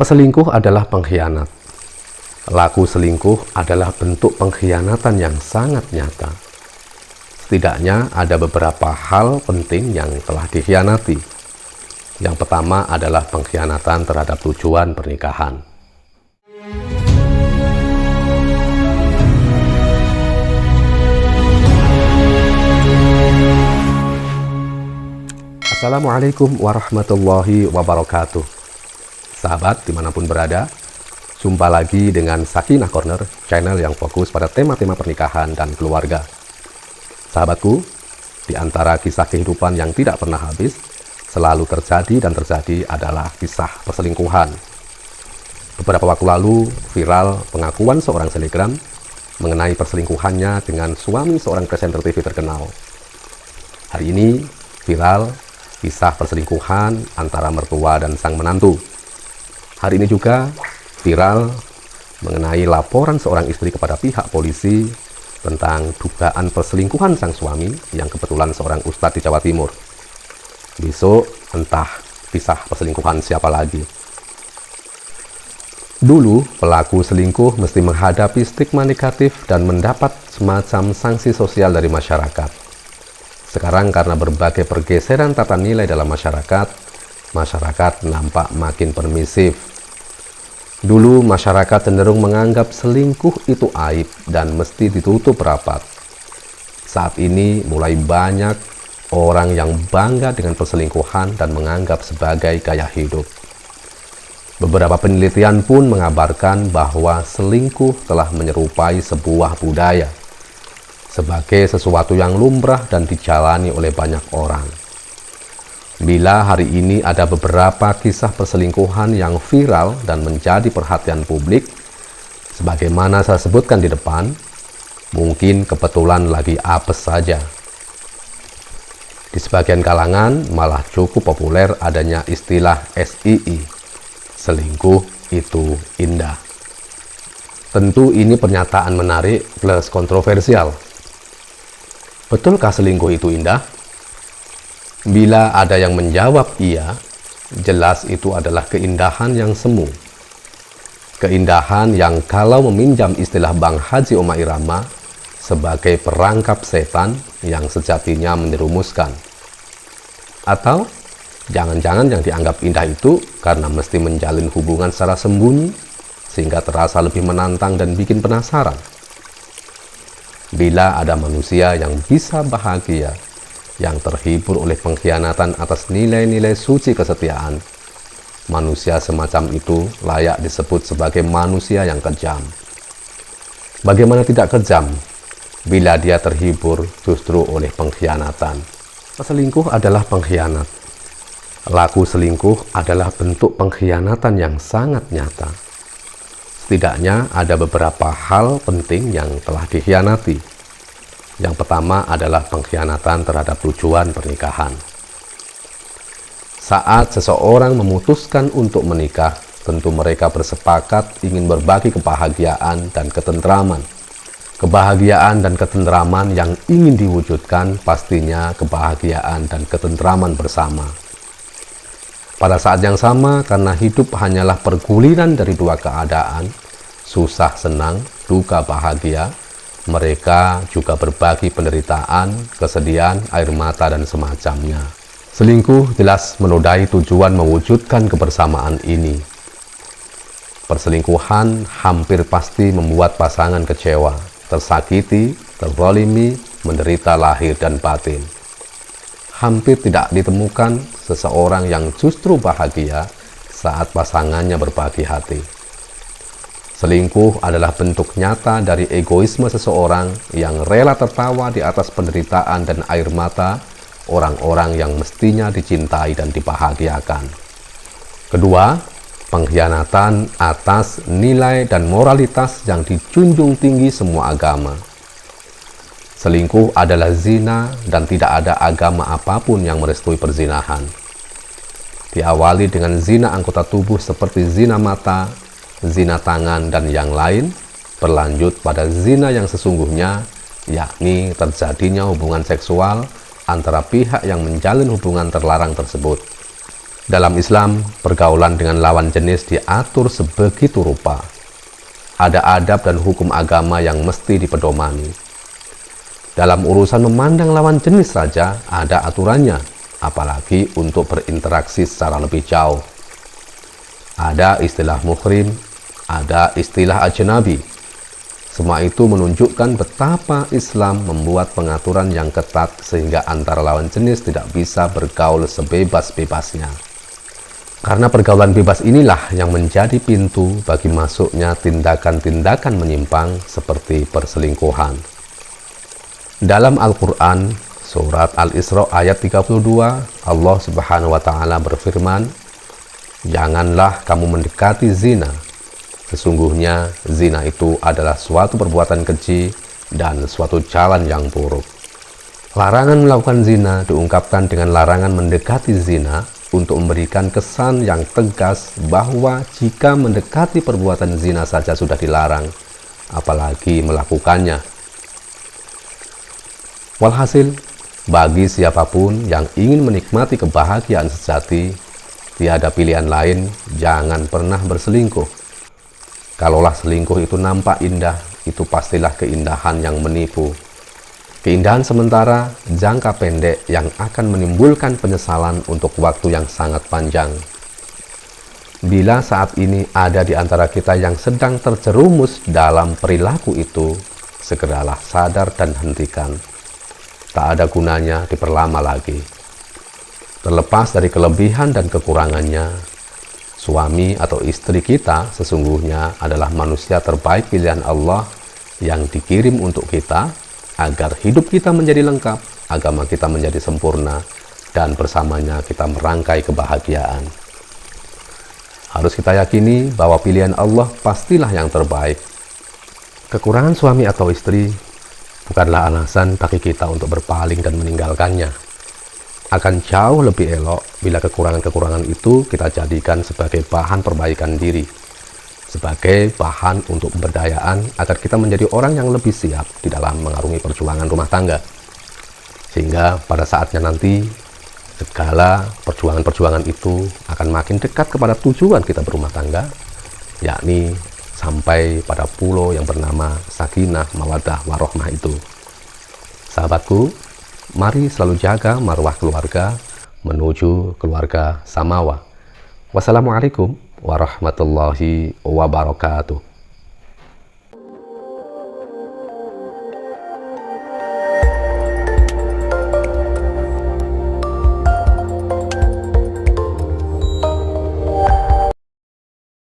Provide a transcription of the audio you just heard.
Peselingkuh adalah pengkhianat. Laku selingkuh adalah bentuk pengkhianatan yang sangat nyata. Setidaknya ada beberapa hal penting yang telah dikhianati. Yang pertama adalah pengkhianatan terhadap tujuan pernikahan. Assalamualaikum warahmatullahi wabarakatuh. Sahabat dimanapun berada, jumpa lagi dengan Sakinah Corner, channel yang fokus pada tema-tema pernikahan dan keluarga. Sahabatku, di antara kisah kehidupan yang tidak pernah habis, selalu terjadi dan terjadi adalah kisah perselingkuhan. Beberapa waktu lalu, viral pengakuan seorang selebgram mengenai perselingkuhannya dengan suami seorang presenter TV terkenal. Hari ini, viral kisah perselingkuhan antara mertua dan sang menantu. Hari ini juga viral mengenai laporan seorang istri kepada pihak polisi tentang dugaan perselingkuhan sang suami yang kebetulan seorang ustadz di Jawa Timur. Besok entah kisah perselingkuhan siapa lagi. Dulu pelaku selingkuh mesti menghadapi stigma negatif dan mendapat semacam sanksi sosial dari masyarakat. Sekarang karena berbagai pergeseran tata nilai dalam masyarakat nampak makin permisif. Dulu masyarakat cenderung menganggap selingkuh itu aib dan mesti ditutup rapat. Saat ini mulai banyak orang yang bangga dengan perselingkuhan dan menganggap sebagai gaya hidup. Beberapa penelitian pun mengabarkan bahwa selingkuh telah menyerupai sebuah budaya, sebagai sesuatu yang lumrah dan dijalani oleh banyak orang. Bila hari ini ada beberapa kisah perselingkuhan yang viral dan menjadi perhatian publik, sebagaimana saya sebutkan di depan, mungkin kebetulan lagi apes saja. Di sebagian kalangan malah cukup populer adanya istilah SII, selingkuh itu indah. Tentu ini pernyataan menarik plus kontroversial. Betulkah selingkuh itu indah? Bila ada yang menjawab iya, jelas itu adalah keindahan yang semu. Keindahan yang kalau meminjam istilah Bang Haji Omah Irama, sebagai perangkap setan yang sejatinya menyerumuskan. Atau jangan-jangan yang dianggap indah itu karena mesti menjalin hubungan secara sembunyi, sehingga terasa lebih menantang dan bikin penasaran. Bila ada manusia yang bisa bahagia, yang terhibur oleh pengkhianatan atas nilai-nilai suci kesetiaan, manusia semacam itu layak disebut sebagai manusia yang kejam. Bagaimana tidak kejam bila dia terhibur justru oleh pengkhianatan? Selingkuh adalah pengkhianat. Laku selingkuh adalah bentuk pengkhianatan yang sangat nyata. Setidaknya ada beberapa hal penting yang telah dikhianati. Yang pertama adalah pengkhianatan terhadap tujuan pernikahan. Saat seseorang memutuskan untuk menikah, tentu mereka bersepakat ingin berbagi kebahagiaan dan ketentraman. Kebahagiaan dan ketentraman yang ingin diwujudkan pastinya kebahagiaan dan ketentraman bersama. Pada saat yang sama, karena hidup hanyalah perguliran dari dua keadaan, susah senang, duka bahagia, mereka juga berbagi penderitaan, kesedihan, air mata, dan semacamnya. Selingkuh jelas menodai tujuan mewujudkan kebersamaan ini. Perselingkuhan hampir pasti membuat pasangan kecewa, tersakiti, terzalimi, menderita lahir dan batin. Hampir tidak ditemukan seseorang yang justru bahagia saat pasangannya berbagi hati. Selingkuh adalah bentuk nyata dari egoisme seseorang yang rela tertawa di atas penderitaan dan air mata orang-orang yang mestinya dicintai dan dibahagiakan. Kedua, pengkhianatan atas nilai dan moralitas yang dijunjung tinggi semua agama. Selingkuh adalah zina dan tidak ada agama apapun yang merestui perzinahan. Diawali dengan zina anggota tubuh seperti zina mata, zina tangan, dan yang lain, berlanjut pada zina yang sesungguhnya, yakni terjadinya hubungan seksual antara pihak yang menjalin hubungan terlarang tersebut. Dalam Islam, pergaulan dengan lawan jenis diatur sebegitu rupa. Ada adab dan hukum agama yang mesti dipedomani. Dalam urusan memandang lawan jenis saja ada aturannya, apalagi untuk berinteraksi secara lebih jauh. Ada istilah muhrim, ada istilah ajnabi. Semua itu menunjukkan betapa Islam membuat pengaturan yang ketat sehingga antara lawan jenis tidak bisa bergaul sebebas-bebasnya. Karena pergaulan bebas inilah yang menjadi pintu bagi masuknya tindakan-tindakan menyimpang seperti perselingkuhan. Dalam Al-Quran, surat Al-Isra ayat 32, Allah Subhanahu wa Ta'ala berfirman, "Janganlah kamu mendekati zina. Sesungguhnya zina itu adalah suatu perbuatan keji dan suatu jalan yang buruk." Larangan melakukan zina diungkapkan dengan larangan mendekati zina untuk memberikan kesan yang tegas bahwa jika mendekati perbuatan zina saja sudah dilarang, apalagi melakukannya. Walhasil, bagi siapapun yang ingin menikmati kebahagiaan sejati, tiada pilihan lain, jangan pernah berselingkuh. Kalaulah selingkuh itu nampak indah, itu pastilah keindahan yang menipu. Keindahan sementara, jangka pendek yang akan menimbulkan penyesalan untuk waktu yang sangat panjang. Bila saat ini ada di antara kita yang sedang terjerumus dalam perilaku itu, segeralah sadar dan hentikan. Tak ada gunanya diperlama lagi. Terlepas dari kelebihan dan kekurangannya, suami atau istri kita sesungguhnya adalah manusia terbaik pilihan Allah yang dikirim untuk kita agar hidup kita menjadi lengkap, agama kita menjadi sempurna, dan bersamanya kita merangkai kebahagiaan. Harus kita yakini bahwa pilihan Allah pastilah yang terbaik. Kekurangan suami atau istri bukanlah alasan bagi kita untuk berpaling dan meninggalkannya. Akan jauh lebih elok bila kekurangan-kekurangan itu kita jadikan sebagai bahan perbaikan diri, sebagai bahan untuk pemberdayaan agar kita menjadi orang yang lebih siap di dalam mengarungi perjuangan rumah tangga. Sehingga pada saatnya nanti, segala perjuangan-perjuangan itu akan makin dekat kepada tujuan kita berumah tangga, yakni sampai pada pulau yang bernama Sakinah, Mawaddah, Warohmah itu. Sahabatku, mari selalu jaga marwah keluarga menuju keluarga samawa. Wassalamualaikum warahmatullahi wabarakatuh.